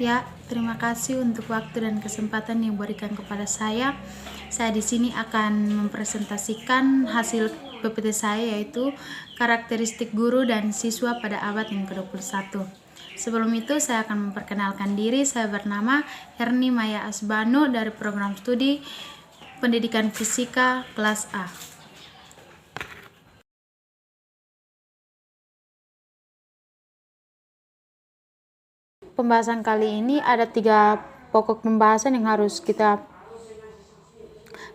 Ya, terima kasih untuk waktu dan kesempatan yang diberikan kepada saya. Saya di sini akan mempresentasikan hasil PPT saya, yaitu karakteristik guru dan siswa pada abad yang ke-21. Sebelum itu saya akan memperkenalkan diri. Saya bernama Herni Maya Asbano dari program studi Pendidikan Fisika kelas A. Pembahasan kali ini ada 3 pokok pembahasan yang harus kita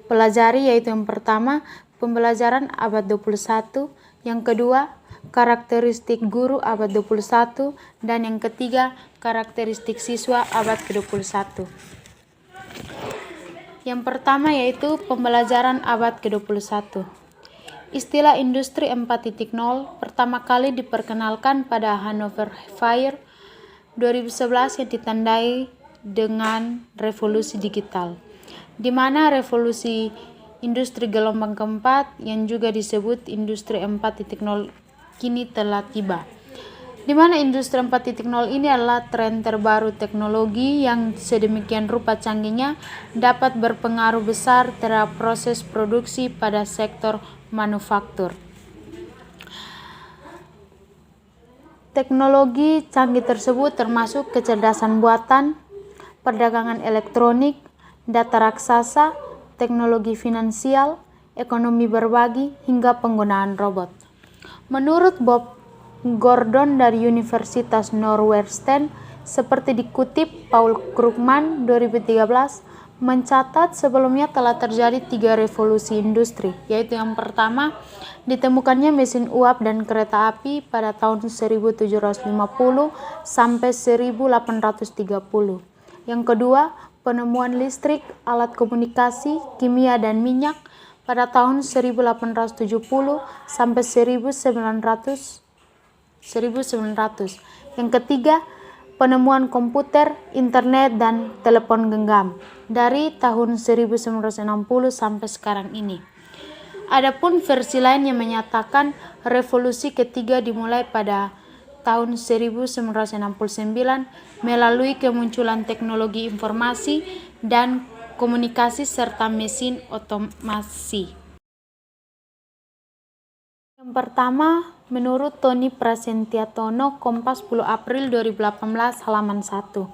pelajari, yaitu yang pertama, pembelajaran abad 21, yang kedua, karakteristik guru abad 21, dan yang ketiga, karakteristik siswa abad ke-21. Yang pertama yaitu pembelajaran abad ke-21. Istilah industri 4.0 pertama kali diperkenalkan pada Hannover Fair 2011 yang ditandai dengan revolusi digital, di mana revolusi industri gelombang keempat yang juga disebut industri 4.0 kini telah tiba. Di mana industri 4.0 ini adalah tren terbaru teknologi yang sedemikian rupa canggihnya dapat berpengaruh besar terhadap proses produksi pada sektor manufaktur. Teknologi canggih tersebut termasuk kecerdasan buatan, perdagangan elektronik, data raksasa, teknologi finansial, ekonomi berbagi, hingga penggunaan robot. Menurut Bob Gordon dari Universitas Northwestern, seperti dikutip Paul Krugman 2013, mencatat sebelumnya telah terjadi 3 revolusi industri, yaitu yang pertama, ditemukannya mesin uap dan kereta api pada tahun 1750 sampai 1830. Yang kedua, penemuan listrik, alat komunikasi, kimia dan minyak pada tahun 1870 sampai 1900. Yang ketiga, penemuan komputer, internet, dan telepon genggam dari tahun 1960 sampai sekarang ini. Adapun versi lain yang menyatakan revolusi ketiga dimulai pada tahun 1969 melalui kemunculan teknologi informasi dan komunikasi serta mesin otomasi. Yang pertama, menurut Tony Prasentiatono, Kompas 10 April 2018 halaman 1.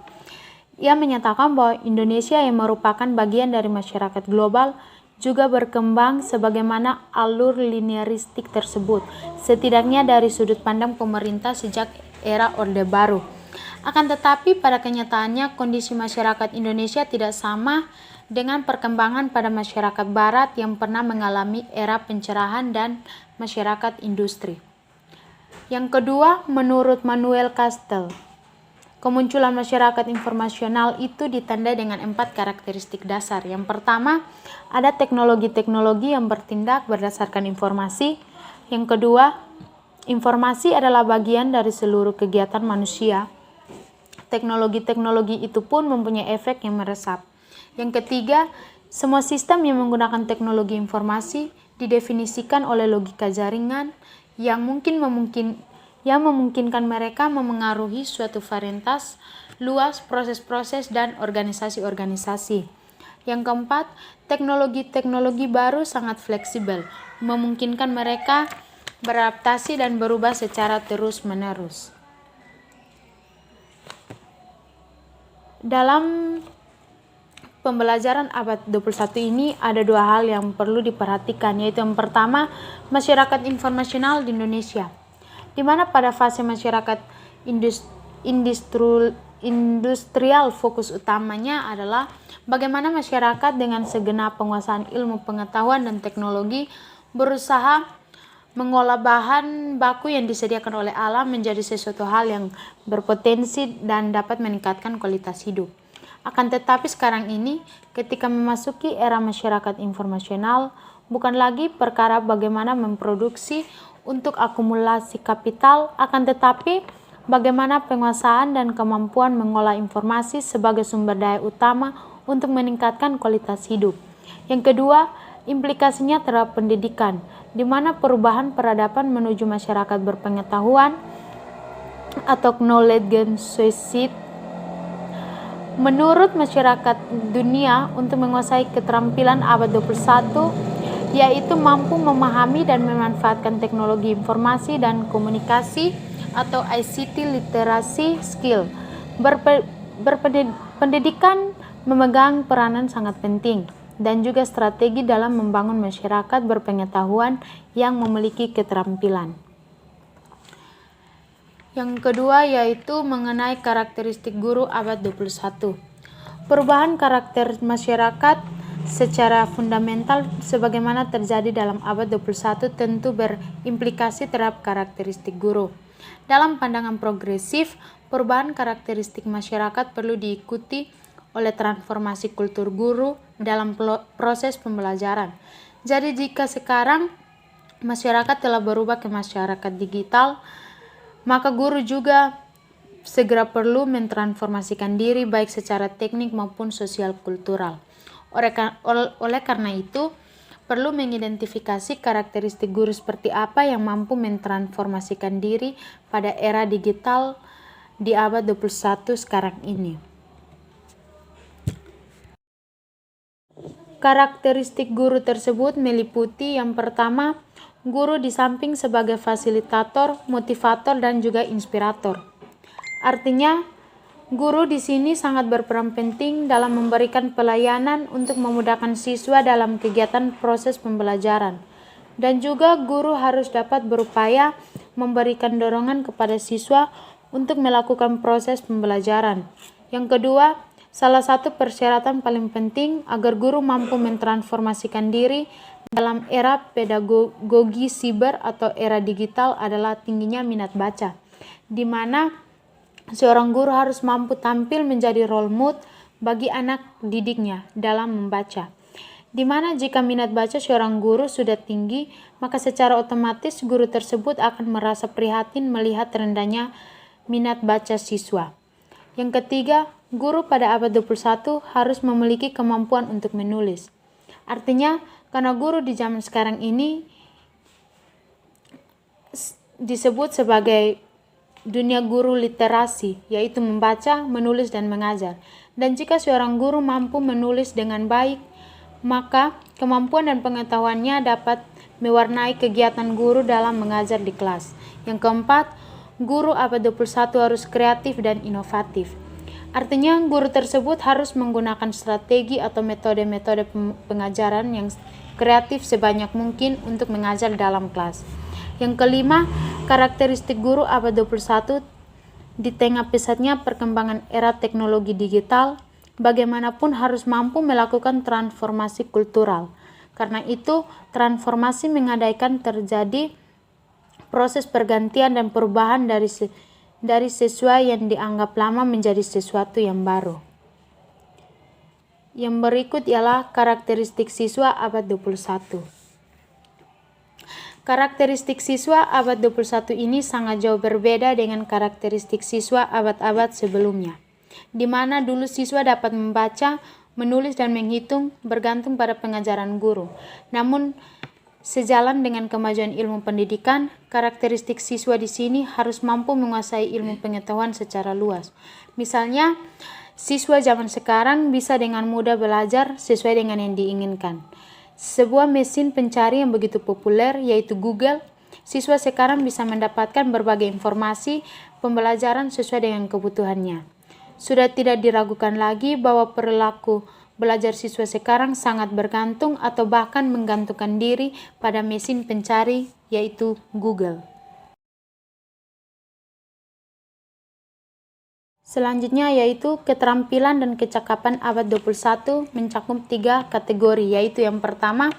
Ia menyatakan bahwa Indonesia yang merupakan bagian dari masyarakat global juga berkembang sebagaimana alur linearistik tersebut, setidaknya dari sudut pandang pemerintah sejak era Orde Baru. Akan tetapi pada kenyataannya kondisi masyarakat Indonesia tidak sama dengan perkembangan pada masyarakat Barat yang pernah mengalami era pencerahan dan masyarakat industri. Yang kedua, menurut Manuel Castell, kemunculan masyarakat informasional itu ditandai dengan 4 karakteristik dasar. Yang pertama, ada teknologi-teknologi yang bertindak berdasarkan informasi. Yang kedua, informasi adalah bagian dari seluruh kegiatan manusia. Teknologi-teknologi itu pun mempunyai efek yang meresap. Yang ketiga, semua sistem yang menggunakan teknologi informasi didefinisikan oleh logika jaringan yang memungkinkan mereka memengaruhi suatu varietas luas proses-proses dan organisasi-organisasi. Yang keempat, teknologi-teknologi baru sangat fleksibel, memungkinkan mereka beradaptasi dan berubah secara terus-menerus. Dalam pembelajaran abad 21 ini ada 2 hal yang perlu diperhatikan, yaitu yang pertama, masyarakat informasional di Indonesia, di mana pada fase masyarakat industrial fokus utamanya adalah bagaimana masyarakat dengan segenap penguasaan ilmu pengetahuan dan teknologi berusaha mengolah bahan baku yang disediakan oleh alam menjadi sesuatu hal yang berpotensi dan dapat meningkatkan kualitas hidup. Akan tetapi sekarang ini, ketika memasuki era masyarakat informasional, bukan lagi perkara bagaimana memproduksi untuk akumulasi kapital, akan tetapi bagaimana penguasaan dan kemampuan mengolah informasi sebagai sumber daya utama untuk meningkatkan kualitas hidup. Yang kedua, implikasinya terhadap pendidikan, di mana perubahan peradaban menuju masyarakat berpengetahuan atau knowledge society Menurut masyarakat dunia, untuk menguasai keterampilan abad 21, yaitu mampu memahami dan memanfaatkan teknologi informasi dan komunikasi atau ICT literacy skill. Pendidikan memegang peranan sangat penting dan juga strategi dalam membangun masyarakat berpengetahuan yang memiliki keterampilan. Yang kedua yaitu mengenai karakteristik guru abad 21. Perubahan karakter masyarakat secara fundamental sebagaimana terjadi dalam abad 21 tentu berimplikasi terhadap karakteristik guru. Dalam pandangan progresif, perubahan karakteristik masyarakat perlu diikuti oleh transformasi kultur guru dalam proses pembelajaran. Jadi jika sekarang masyarakat telah berubah ke masyarakat digital, maka guru juga segera perlu mentransformasikan diri baik secara teknik maupun sosial kultural. Oleh karena itu, perlu mengidentifikasi karakteristik guru seperti apa yang mampu mentransformasikan diri pada era digital di abad 21 sekarang ini. Karakteristik guru tersebut meliputi yang pertama, guru di samping sebagai fasilitator, motivator, dan juga inspirator. Artinya, guru di sini sangat berperan penting dalam memberikan pelayanan untuk memudahkan siswa dalam kegiatan proses pembelajaran. Dan juga guru harus dapat berupaya memberikan dorongan kepada siswa untuk melakukan proses pembelajaran. Yang kedua, salah satu persyaratan paling penting agar guru mampu mentransformasikan diri dalam era pedagogi siber atau era digital adalah tingginya minat baca, di mana seorang guru harus mampu tampil menjadi role model bagi anak didiknya dalam membaca. Di mana jika minat baca seorang guru sudah tinggi, maka secara otomatis guru tersebut akan merasa prihatin melihat rendahnya minat baca siswa. Yang ketiga, guru pada abad 21 harus memiliki kemampuan untuk menulis. Artinya, karena guru di zaman sekarang ini disebut sebagai dunia guru literasi, yaitu membaca, menulis, dan mengajar. Dan jika seorang guru mampu menulis dengan baik, maka kemampuan dan pengetahuannya dapat mewarnai kegiatan guru dalam mengajar di kelas. Yang keempat, guru abad 21 harus kreatif dan inovatif. Artinya, guru tersebut harus menggunakan strategi atau metode-metode pengajaran yang kreatif sebanyak mungkin untuk mengajar dalam kelas. Yang kelima, karakteristik guru abad 21 di tengah pesatnya perkembangan era teknologi digital, bagaimanapun harus mampu melakukan transformasi kultural. Karena itu, transformasi mengadakan terjadi proses pergantian dan perubahan dari sesuatu yang dianggap lama menjadi sesuatu yang baru. Yang berikut ialah karakteristik siswa abad 21. Karakteristik siswa abad 21 ini sangat jauh berbeda dengan karakteristik siswa abad-abad sebelumnya, di mana dulu siswa dapat membaca, menulis, dan menghitung bergantung pada pengajaran guru. Namun, sejalan dengan kemajuan ilmu pendidikan, karakteristik siswa di sini harus mampu menguasai ilmu pengetahuan secara luas. Misalnya, siswa zaman sekarang bisa dengan mudah belajar sesuai dengan yang diinginkan. Sebuah mesin pencari yang begitu populer yaitu Google, siswa sekarang bisa mendapatkan berbagai informasi pembelajaran sesuai dengan kebutuhannya. Sudah tidak diragukan lagi bahwa perilaku belajar siswa sekarang sangat bergantung atau bahkan menggantungkan diri pada mesin pencari yaitu Google. Selanjutnya yaitu keterampilan dan kecakapan abad 21 mencakup 3 kategori, yaitu yang pertama,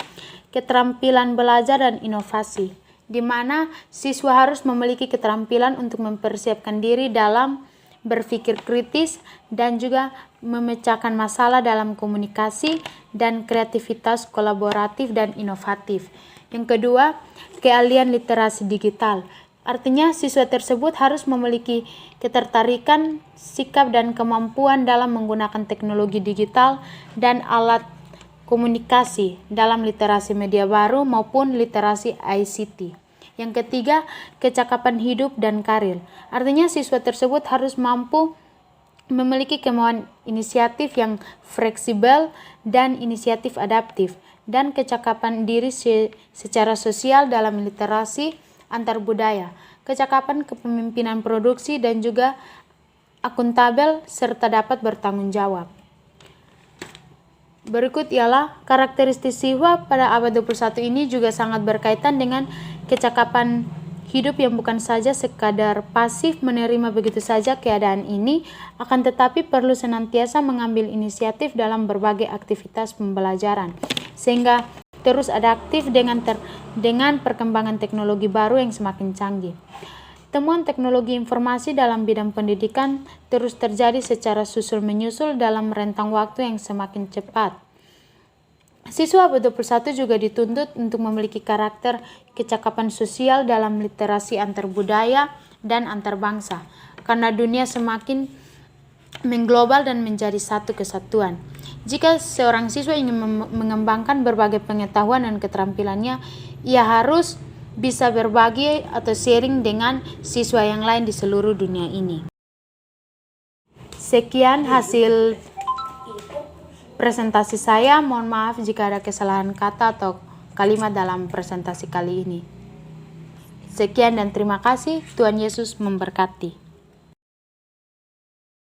keterampilan belajar dan inovasi, di mana siswa harus memiliki keterampilan untuk mempersiapkan diri dalam berpikir kritis dan juga memecahkan masalah dalam komunikasi dan kreativitas kolaboratif dan inovatif. Yang kedua, keahlian literasi digital. Artinya siswa tersebut harus memiliki ketertarikan, sikap, dan kemampuan dalam menggunakan teknologi digital dan alat komunikasi dalam literasi media baru maupun literasi ICT. Yang ketiga, kecakapan hidup dan karir. Artinya siswa tersebut harus mampu memiliki kemauan inisiatif yang fleksibel dan inisiatif adaptif, dan kecakapan diri secara sosial dalam literasi antar budaya, kecakapan kepemimpinan produksi, dan juga akuntabel serta dapat bertanggung jawab. Berikut ialah karakteristik siswa pada abad 21 ini juga sangat berkaitan dengan kecakapan hidup yang bukan saja sekadar pasif menerima begitu saja keadaan ini, akan tetapi perlu senantiasa mengambil inisiatif dalam berbagai aktivitas pembelajaran, sehingga terus adaptif dengan perkembangan teknologi baru yang semakin canggih. Temuan teknologi informasi dalam bidang pendidikan terus terjadi secara susul-menyusul dalam rentang waktu yang semakin cepat. Siswa abad 21 juga dituntut untuk memiliki karakter kecakapan sosial dalam literasi antar budaya dan antar bangsa, karena dunia semakin mengglobal dan menjadi satu kesatuan. Jika seorang siswa ingin mengembangkan berbagai pengetahuan dan keterampilannya, ia harus bisa berbagi atau sharing dengan siswa yang lain di seluruh dunia ini. Sekian hasil presentasi saya. Mohon maaf jika ada kesalahan kata atau kalimat dalam presentasi kali ini. Sekian dan terima kasih. Tuhan Yesus memberkati.